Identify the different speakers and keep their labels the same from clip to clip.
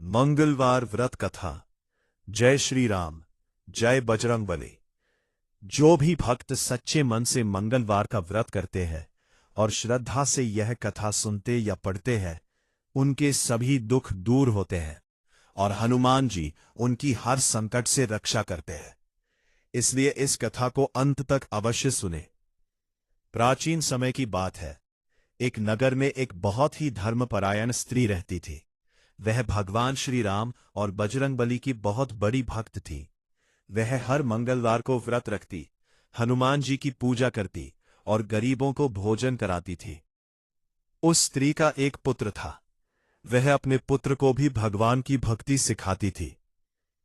Speaker 1: मंगलवार व्रत कथा। जय श्री राम, जय बजरंगबली। जो भी भक्त सच्चे मन से मंगलवार का व्रत करते हैं और श्रद्धा से यह कथा सुनते या पढ़ते हैं, उनके सभी दुख दूर होते हैं और हनुमान जी उनकी हर संकट से रक्षा करते हैं। इसलिए इस कथा को अंत तक अवश्य सुने। प्राचीन समय की बात है। एक नगर में एक बहुत ही धर्मपरायण स्त्री रहती थी। वह भगवान श्री राम और बजरंगबली की बहुत बड़ी भक्त थी। वह हर मंगलवार को व्रत रखती, हनुमान जी की पूजा करती और गरीबों को भोजन कराती थी। उस स्त्री का एक पुत्र था। वह अपने पुत्र को भी भगवान की भक्ति सिखाती थी।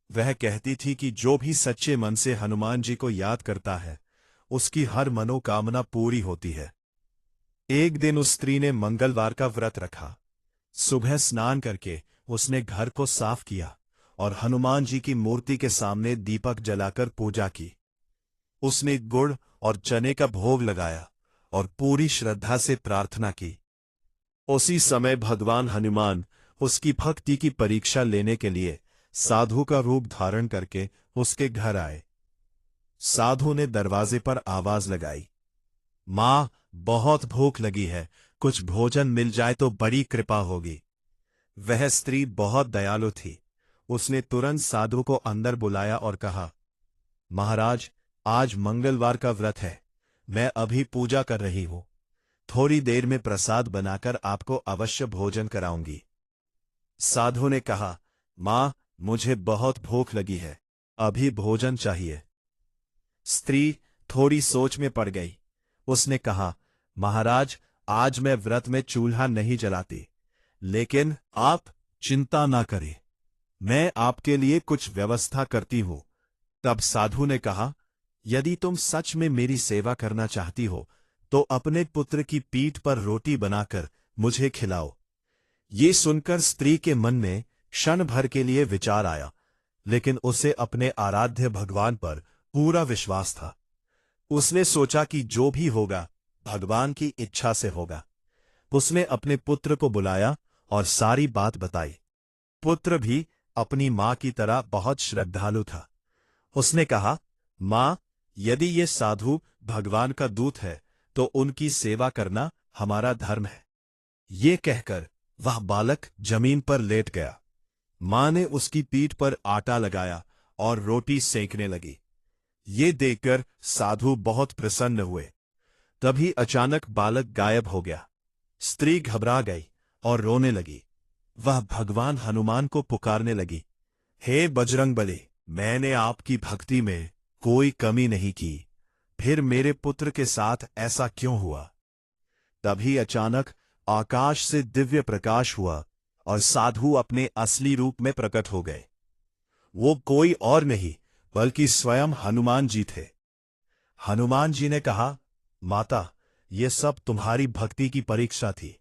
Speaker 1: वह कहती थी कि जो भी सच्चे मन से हनुमान जी को याद करता है, उसकी हर मनोकामना पूरी होती है। एक दिन उस स्त्री ने मंगलवार का व्रत रखा। सुबह स्नान करके उसने घर को साफ किया और हनुमान जी की मूर्ति के सामने दीपक जलाकर पूजा की। उसने गुड़ और चने का भोग लगाया और पूरी श्रद्धा से प्रार्थना की। उसी समय भगवान हनुमान उसकी भक्ति की परीक्षा लेने के लिए साधु का रूप धारण करके उसके घर आए। साधु ने दरवाजे पर आवाज लगाई, मां, बहुत भूख लगी है, कुछ भोजन मिल जाए तो बड़ी कृपा होगी। वह स्त्री बहुत दयालु थी। उसने तुरंत साधु को अंदर बुलाया और कहा, महाराज, आज मंगलवार का व्रत है। मैं अभी पूजा कर रही हूं। थोड़ी देर में प्रसाद बनाकर आपको अवश्य भोजन कराऊंगी। साधु ने कहा, मां, मुझे बहुत भूख लगी है, अभी भोजन चाहिए। स्त्री थोड़ी सोच में पड़ गई। उसने कहा, महाराज, आज मैं व्रत में चूल्हा नहीं जलाती, लेकिन आप चिंता ना करें, मैं आपके लिए कुछ व्यवस्था करती हूं। तब साधु ने कहा, यदि तुम सच में मेरी सेवा करना चाहती हो तो अपने पुत्र की पीठ पर रोटी बनाकर मुझे खिलाओ। ये सुनकर स्त्री के मन में क्षण भर के लिए विचार आया, लेकिन उसे अपने आराध्य भगवान पर पूरा विश्वास था। उसने सोचा कि जो भी होगा भगवान की इच्छा से होगा। उसने अपने पुत्र को बुलाया और सारी बात बताई। पुत्र भी अपनी मां की तरह बहुत श्रद्धालु था। उसने कहा, मां, यदि ये साधु भगवान का दूत है तो उनकी सेवा करना हमारा धर्म है। ये कहकर वह बालक जमीन पर लेट गया। मां ने उसकी पीठ पर आटा लगाया और रोटी सेंकने लगी। ये देखकर साधु बहुत प्रसन्न हुए। तभी अचानक बालक गायब हो गया। स्त्री घबरा गई और रोने लगी। वह भगवान हनुमान को पुकारने लगी, हे बजरंगबली, मैंने आपकी भक्ति में कोई कमी नहीं की, फिर मेरे पुत्र के साथ ऐसा क्यों हुआ? तभी अचानक आकाश से दिव्य प्रकाश हुआ और साधु अपने असली रूप में प्रकट हो गए। वो कोई और नहीं बल्कि स्वयं हनुमान जी थे। हनुमान जी ने कहा, माता, ये सब तुम्हारी भक्ति की परीक्षा थी।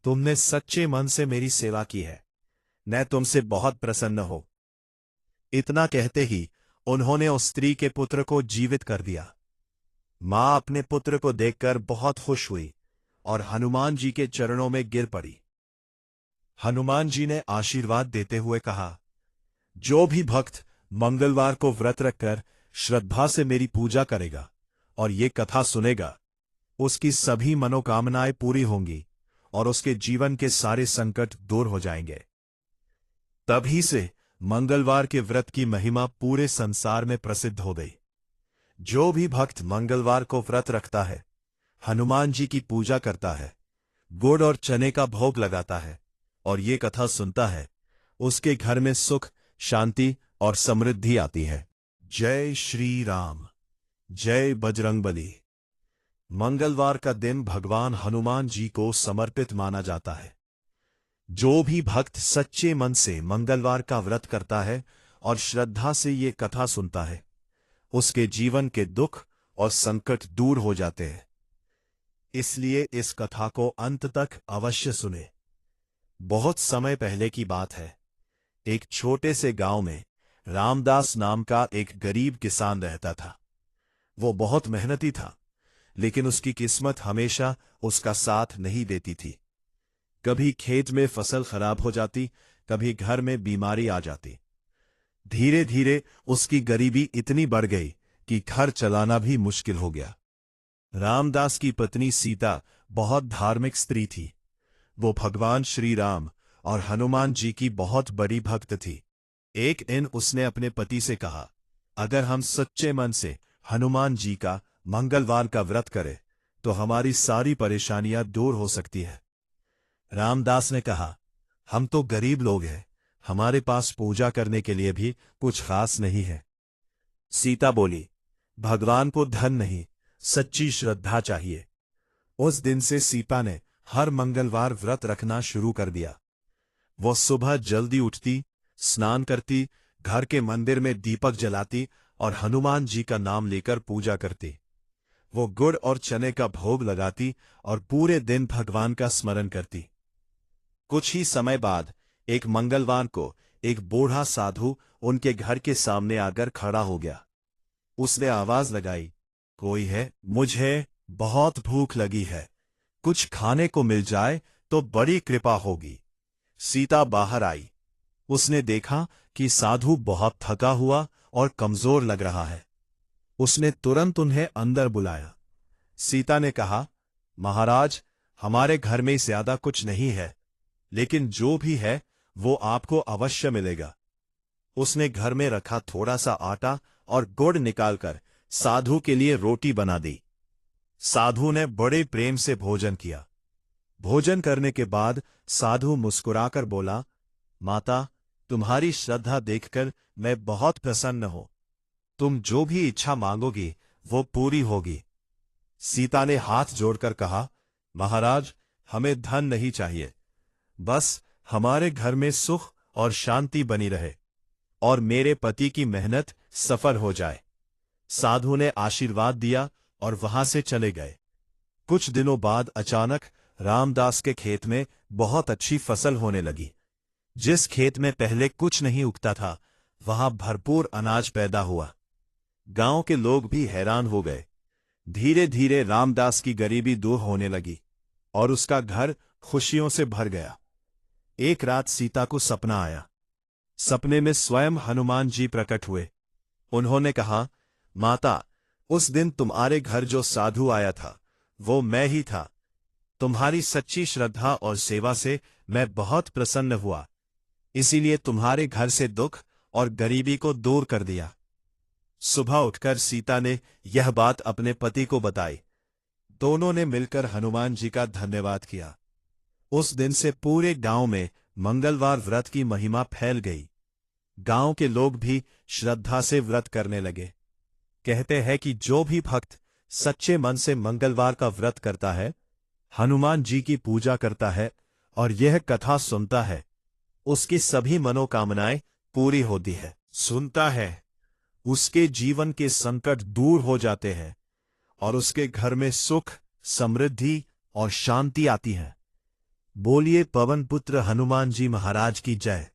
Speaker 1: तुमने सच्चे मन से मेरी सेवा की है। मैं तुमसे बहुत प्रसन्न हूं। इतना कहते ही उन्होंने उस स्त्री के पुत्र को जीवित कर दिया। मां अपने पुत्र को देखकर बहुत खुश हुई और हनुमान जी के चरणों में गिर पड़ी। हनुमान जी ने आशीर्वाद देते हुए कहा, जो भी भक्त मंगलवार को व्रत रखकर श्रद्धा से मेरी पूजा करेगा और ये कथा सुनेगा, उसकी सभी मनोकामनाएं पूरी होंगी और उसके जीवन के सारे संकट दूर हो जाएंगे। तभी से मंगलवार के व्रत की महिमा पूरे संसार में प्रसिद्ध हो गई। जो भी भक्त मंगलवार को व्रत रखता है, हनुमान जी की पूजा करता है, गुड़ और चने का भोग लगाता है और ये कथा सुनता है, उसके घर में सुख, शांति और समृद्धि आती है। जय श्री राम, जय बजरंगबली। मंगलवार का दिन भगवान हनुमान जी को समर्पित माना जाता है। जो भी भक्त सच्चे मन से मंगलवार का व्रत करता है और श्रद्धा से ये कथा सुनता है, उसके जीवन के दुख और संकट दूर हो जाते हैं। इसलिए इस कथा को अंत तक अवश्य सुने। बहुत समय पहले की बात है। एक छोटे से गांव में रामदास नाम का एक गरीब किसान रहता था। वो बहुत मेहनती था, लेकिन उसकी किस्मत हमेशा उसका साथ नहीं देती थी। कभी खेत में फसल खराब हो जाती, कभी घर में बीमारी आ जाती। धीरे धीरे उसकी गरीबी इतनी बढ़ गई कि घर चलाना भी मुश्किल हो गया। रामदास की पत्नी सीता बहुत धार्मिक स्त्री थी। वो भगवान श्री राम और हनुमान जी की बहुत बड़ी भक्त थी। एक दिन उसने अपने पति से कहा, अगर हम सच्चे मन से हनुमान जी का मंगलवार का व्रत करें तो हमारी सारी परेशानियां दूर हो सकती है। रामदास ने कहा, हम तो गरीब लोग हैं, हमारे पास पूजा करने के लिए भी कुछ खास नहीं है। सीता बोली, भगवान को धन नहीं, सच्ची श्रद्धा चाहिए। उस दिन से सीता ने हर मंगलवार व्रत रखना शुरू कर दिया। वो सुबह जल्दी उठती, स्नान करती, घर के मंदिर में दीपक जलाती और हनुमान जी का नाम लेकर पूजा करती। वो गुड़ और चने का भोग लगाती और पूरे दिन भगवान का स्मरण करती। कुछ ही समय बाद एक मंगलवार को एक बूढ़ा साधु उनके घर के सामने आकर खड़ा हो गया। उसने आवाज लगाई, कोई है? मुझे बहुत भूख लगी है, कुछ खाने को मिल जाए तो बड़ी कृपा होगी। सीता बाहर आई। उसने देखा कि साधु बहुत थका हुआ और कमजोर लग रहा है। उसने तुरंत उन्हें अंदर बुलाया। सीता ने कहा, महाराज, हमारे घर में ज्यादा कुछ नहीं है, लेकिन जो भी है वो आपको अवश्य मिलेगा। उसने घर में रखा थोड़ा सा आटा और गुड़ निकालकर साधु के लिए रोटी बना दी। साधु ने बड़े प्रेम से भोजन किया। भोजन करने के बाद साधु मुस्कुराकर बोला, माता, तुम्हारी श्रद्धा देखकर मैं बहुत प्रसन्न हूं। तुम जो भी इच्छा मांगोगी वो पूरी होगी। सीता ने हाथ जोड़कर कहा, महाराज, हमें धन नहीं चाहिए, बस हमारे घर में सुख और शांति बनी रहे और मेरे पति की मेहनत सफल हो जाए। साधु ने आशीर्वाद दिया और वहां से चले गए। कुछ दिनों बाद अचानक रामदास के खेत में बहुत अच्छी फसल होने लगी। जिस खेत में पहले कुछ नहीं उगता था, वहां भरपूर अनाज पैदा हुआ। गांव के लोग भी हैरान हो गए। धीरे धीरे रामदास की गरीबी दूर होने लगी और उसका घर खुशियों से भर गया। एक रात सीता को सपना आया। सपने में स्वयं हनुमान जी प्रकट हुए। उन्होंने कहा, माता, उस दिन तुम्हारे घर जो साधु आया था वो मैं ही था। तुम्हारी सच्ची श्रद्धा और सेवा से मैं बहुत प्रसन्न हुआ, इसीलिए तुम्हारे घर से दुख और गरीबी को दूर कर दिया। सुबह उठकर सीता ने यह बात अपने पति को बताई। दोनों ने मिलकर हनुमान जी का धन्यवाद किया। उस दिन से पूरे गांव में मंगलवार व्रत की महिमा फैल गई। गांव के लोग भी श्रद्धा से व्रत करने लगे। कहते हैं कि जो भी भक्त सच्चे मन से मंगलवार का व्रत करता है, हनुमान जी की पूजा करता है और यह कथा सुनता है, उसकी सभी मनोकामनाएं पूरी होती है। सुनता है, उसके जीवन के संकट दूर हो जाते हैं और उसके घर में सुख, समृद्धि और शांति आती है। बोलिए पवन पुत्र हनुमान जी महाराज की जय।